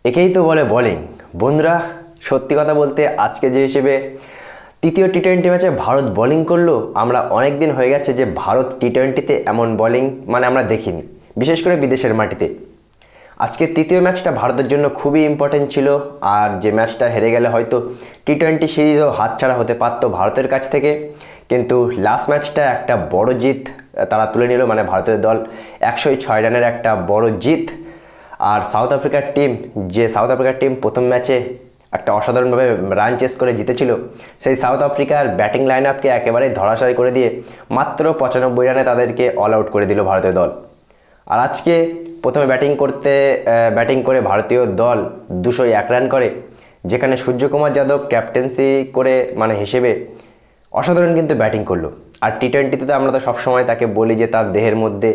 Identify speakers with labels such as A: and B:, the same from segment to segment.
A: একেই তো বলে বোলিং। বন্ধুরা, সত্যি কথা বলতে আজকে যে হিসেবে তৃতীয় টি-20 ম্যাচে ভারত বোলিং করলো, আমরা অনেক দিন হয়ে গেছে যে ভারত টি-20তে এমন বোলিং আমরা দেখিনি, বিশেষ করে বিদেশের মাটিতে। আজকে তৃতীয় ম্যাচটা ভারতের জন্য খুবই ইম্পর্টেন্ট ছিল, আর যে ম্যাচটা হেরে গেলে হয়তো টি-20 সিরিজও হাতছাড়া হতে পারতো ভারতের কাছ থেকে। কিন্তু লাস্ট ম্যাচটা একটা বড় জিত তারা তুলে নিল, ভারতের দল 106 রানের একটা বড় জিত। আর সাউথ আফ্রিকার টিম প্রথম ম্যাচে একটা অসাধারণভাবে রান চেস করে জিতেছিল, সেই সাউথ আফ্রিকার ব্যাটিং লাইন আপকে একেবারে ধরাশায়ী করে দিয়ে মাত্র 95 রানে তাদেরকে অল আউট করে দিল ভারতীয় দল। আর আজকে প্রথমে ব্যাটিং করে ভারতীয় দল 201 রান করে, যেখানে সূর্যকুমার যাদব ক্যাপ্টেন্সি করে হিসেবে অসাধারণ কিন্তু ব্যাটিং করলো। আর টি-20তে তো আমরা তো সবসময় তাকে বলি যে তার দেহের মধ্যে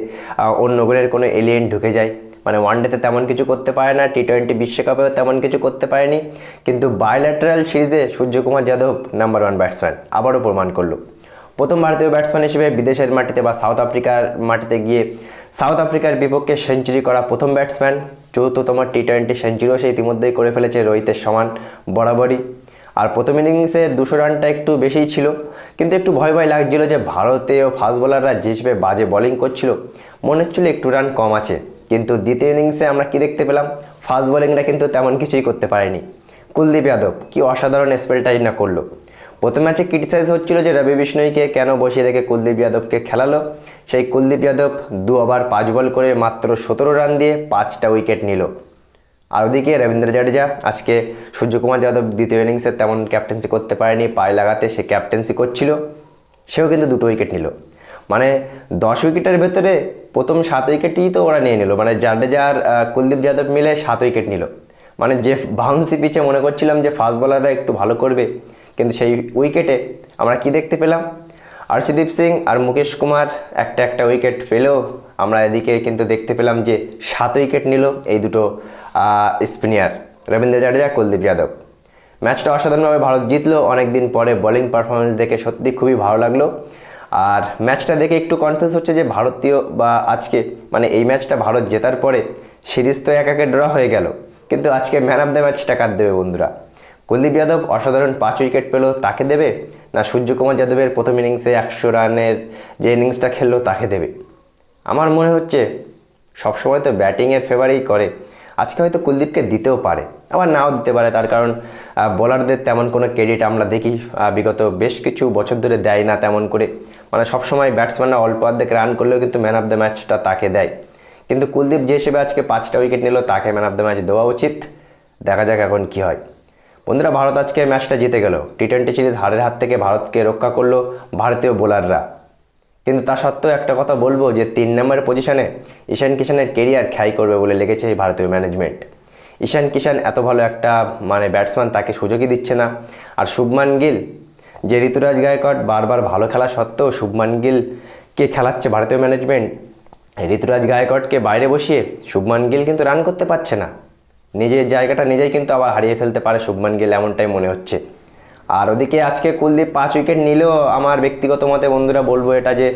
A: অন্য গ্রহের কোনো এলিয়েন ঢুকে যায়। ওয়ানডেতে তেমন কিছু করতে পারে না, টি-20 বিশ্বকাপেও তেমন কিছু করতে পারেনি, কিন্তু বায়োল্যাটারাল সিরিজে সূর্যকুমার যাদব নাম্বার 1 ব্যাটসম্যান আবারও প্রমাণ করলো। প্রথম ভারতীয় ব্যাটসম্যান হিসেবে বিদেশের মাটিতে বা সাউথ আফ্রিকার মাটিতে গিয়ে সাউথ আফ্রিকার বিপক্ষে সেঞ্চুরি করা প্রথম ব্যাটসম্যান। 4তম টি-20 সেঞ্চুরিও সে ইতিমধ্যেই করে ফেলেছে রোহিতের সমান বরাবরই। আর প্রথম ইনিংসে 200 রানটা একটু বেশিই ছিল, কিন্তু একটু ভয় লাগছিল যে ভারতীয় ফাস্ট বোলাররা যে হিসেবে বাজে বোলিং করছিল, মনে হচ্ছিল একটু রান কম আছে। কিন্তু দ্বিতীয় ইনিংসে আমরা কি দেখতে পেলাম, ফাস্ট বোলিংটা কিন্তু তেমন কিছুই করতে পারেনি কুলদীপ যাদব। কি অসাধারণ স্পেলটাই না করলো। প্রথম ম্যাচে ক্রিটিসাইজ হচ্ছিল যে রবি বিষ্ণয়কে কেন বসিয়ে রেখে কুলদীপ যাদবকে খেলালো। সেই কুলদীপ যাদব 2 ওভার 5 বল করে মাত্র 17 রান দিয়ে 5টা উইকেট নিল। আর ওদিকে রবীন্দ্র জাডেজা, আজকে সূর্যকুমার যাদব দ্বিতীয় ইনিংসে তেমন ক্যাপ্টেন্সি করতে পারেনি, পায়ে লাগাতে সে ক্যাপ্টেন্সি করছিল, সেও কিন্তু 2টো উইকেট নিল। 10 উইকেটের ভেতরে প্রথম 7 উইকেটই তো ওরা নিয়ে নিল। জাডেজা আর কুলদীপ যাদব মিলে 7 উইকেট নিল। যে বাউন্সি পিচে মনে করছিলাম যে ফাস্ট বোলাররা একটু ভালো করবে, কিন্তু সেই উইকেটে আমরা কি দেখতে পেলাম, আর্শদীপ সিং আর মুকেশ কুমার একটা উইকেট পেলেও আমরা এদিকে কিন্তু দেখতে পেলাম যে 7 উইকেট নিল এই দুটো স্পিনার রবীন্দ্র জাডেজা, কুলদীপ যাদব। ম্যাচটা অসাধারণভাবে ভারত জিতলো। অনেকদিন পরে বোলিং পারফরমেন্স দেখে সত্যি খুবই ভালো লাগলো। আর ম্যাচটা দেখে একটু কনফিউজ হচ্ছে যে ভারতীয় বা আজকে এই ম্যাচটা ভারত জেতার পরে সিরিজ তো 1-1 ড্র হয়ে গেল, কিন্তু আজকে ম্যান অফ দ্য ম্যাচটা কার দেবে বন্ধুরা? কুলদীপ যাদব অসাধারণ 5 উইকেট পেল, তাকে দেবে, না সূর্যকুমার যাদবের প্রথম ইনিংসে 100 রানের যে ইনিংসটা খেললো তাকে দেবে? আমার মনে হচ্ছে সবসময় তো ব্যাটিংয়ের ফেভারই করে, আজকে হয়তো কুলদীপকে দিতেও পারে, আবার নাও দিতে পারে। তার কারণ বোলারদের তেমন কোনো ক্রেডিট আমরা দেখি বিগত বেশ কিছু বছর ধরে দেয় না তেমন করে। সবসময় ব্যাটসম্যানরা অল্প অর্ধেক রান করলেও কিন্তু ম্যান অফ দ্য ম্যাচটা তাকে দেয়। কিন্তু কুলদীপ যে হিসেবে আজকে 5টা উইকেট নিল, তাকে ম্যান অফ দ্য ম্যাচ দেওয়া উচিত। দেখা যাক এখন কি হয়। বন্ধুরা, ভারত আজকে ম্যাচটা জিতে গেল। টি-20 সিরিজ হারের হাত থেকে ভারতকে রক্ষা করলো ভারতীয় বোলাররা। কিন্তু তা সত্ত্বেও একটা কথা বলবো যে 3 নম্বরের পজিশনে ঈশান কিষানের কেরিয়ার খেয়াই করবে বলে লেগেছে এই ভারতীয় ম্যানেজমেন্ট। ঈশান কিষান এত ভালো একটা ব্যাটসম্যান, তাকে সুযোগই দিচ্ছে না। আর শুভমান গিল, যে ঋতুরাজ গায়কোয়াড় বারবার ভালো খেলা সত্ত্বেও শুভমান গিলকে খেলাচ্ছে ভারতীয় ম্যানেজমেন্ট। ঋতুরাজ গায়কোয়াড়কে বাইরে বসিয়ে শুভমান গিল কিন্তু রান করতে পারছে না, নিজের জায়গাটা নিজেই কিন্তু আবার হারিয়ে ফেলতে পারে শুভমান গিল, এমনটাই মনে হচ্ছে। আর ওদিকে আজকে কুলদীপ 5 উইকেট নিলেও আমার ব্যক্তিগত মতে বন্ধুরা বলবো এটা যে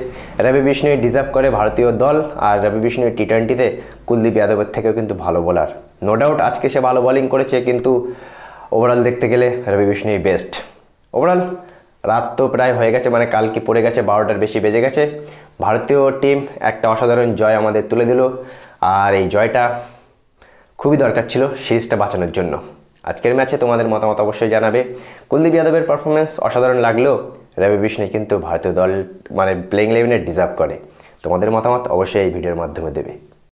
A: রবি বিষ্ণয় ডিজার্ভ করে ভারতীয় দল। আর রবি বিষ্ণয় টি-20তে কুলদীপ যাদবের থেকেও কিন্তু ভালো বোলার, নো ডাউট। আজকে সে ভালো বোলিং করেছে, কিন্তু ওভারঅল দেখতে গেলে রবি বিষ্ণয় বেস্ট। ওভারঅল রাত তো প্রায় হয়ে গেছে, কালকে পড়ে গেছে, 12টার বেশি বেজে গেছে। ভারতীয় টিম একটা অসাধারণ জয় আমাদের তুলে দিল, আর এই জয়টা খুবই দরকার ছিল সিরিজটা বাঁচানোর জন্য। আজকের ম্যাচে তোমাদের মতামত অবশ্যই জানাবে। কুলদীপ যাদবের পারফরমেন্স অসাধারণ লাগলেও রবি বিষ্ণয় কিন্তু ভারতীয় দল প্লেইং ইলেভেনে ডিজার্ভ করে। তোমাদের মতামত অবশ্যই এই ভিডিওর মাধ্যমে দেবে।